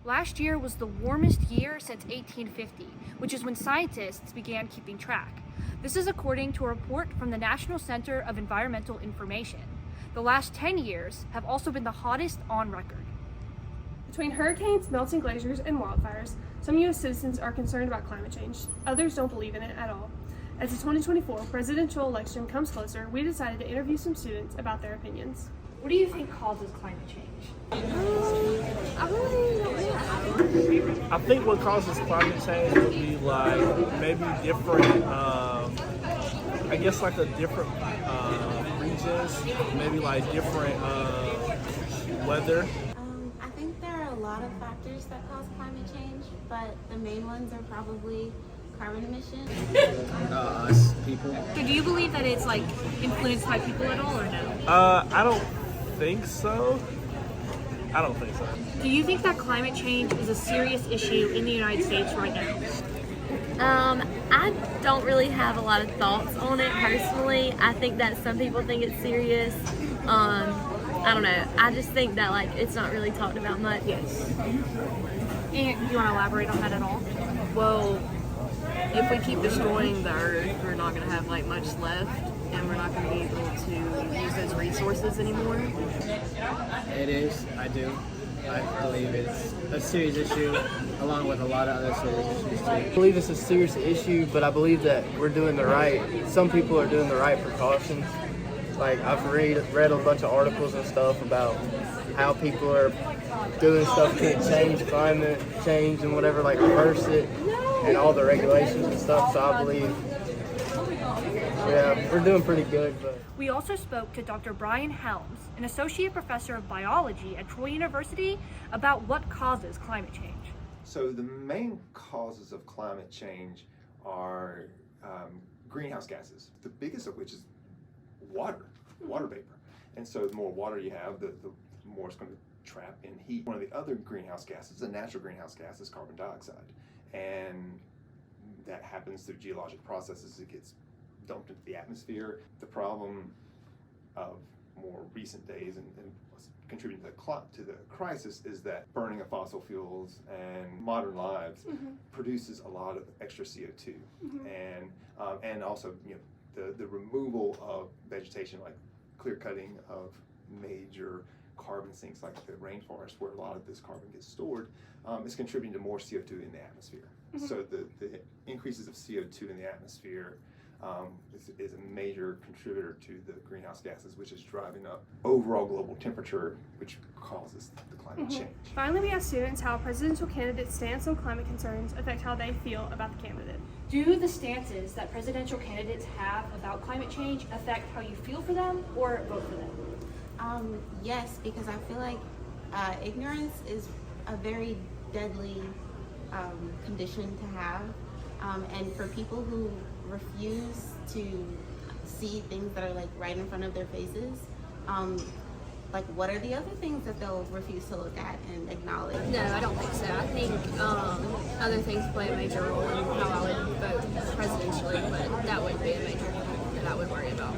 Last year was the warmest year since 1850, which is when scientists began keeping track. This is according to a report from the National Center of Environmental Information. The last 10 years have also been the hottest on record. Between hurricanes, melting glaciers, and wildfires, some U.S. citizens are concerned about climate change. Others don't believe in it at all. As the 2024 presidential election comes closer, we decided to interview some students about their opinions. What do you think causes climate change? I think what causes climate change would be like maybe different, I guess like a different regions, maybe like different weather. I think there are a lot of factors that cause climate change, but the main ones are probably carbon emissions. Us, people. So do you believe that it's like influenced by people at all or no? I don't think so. Do you think that climate change is a serious issue in the United States right now? I don't really have a lot of thoughts on it personally. I think that some people think it's serious. I don't know. I just think that like it's not really talked about much. Yes. And you want to elaborate on that at all? Well, if we keep destroying the earth, we're not going to have like much left, and we're not going to be able to use those resources anymore. It is, I do. I believe it's a serious issue, along with a lot of other serious issues too. I believe it's a serious issue, but I believe that we're doing the right. Some people are doing the right precautions. Like I've read a bunch of articles and stuff about how people are doing stuff to change climate change and whatever, like reverse it, and all the regulations and stuff. So I believe, yeah, we're doing pretty good. But We also spoke to Dr. Brian Helms, an associate professor of biology at Troy University, about what causes climate change. So the main causes of climate change are greenhouse gases, the biggest of which is water vapor. And so the more water you have, the more it's going to trap in heat. One of the other greenhouse gases, the natural greenhouse gas, is carbon dioxide. And that happens through geologic processes. It gets dumped into the atmosphere. The problem of more recent days and what's contributing to the crisis is that burning of fossil fuels and modern lives produces a lot of extra CO2, and also the removal of vegetation, like clear cutting of major carbon sinks like the rainforest, where a lot of this carbon gets stored, is contributing to more CO2 in the atmosphere. So the increases of CO2 in the atmosphere is a major contributor to the greenhouse gases, which is driving up overall global temperature, which causes the climate change. Finally, we asked students how a presidential candidate's stance on climate concerns affect how they feel about the candidate. Do the stances that presidential candidates have about climate change affect how you feel for them or vote for them? Yes, because I feel like ignorance is a very deadly condition to have, and for people who refuse to see things that are like right in front of their faces, like what are the other things that they'll refuse to look at and acknowledge? No, I don't think so. I think other things play a major role in how I would vote presidentially, but that wouldn't be a major thing that I would worry about.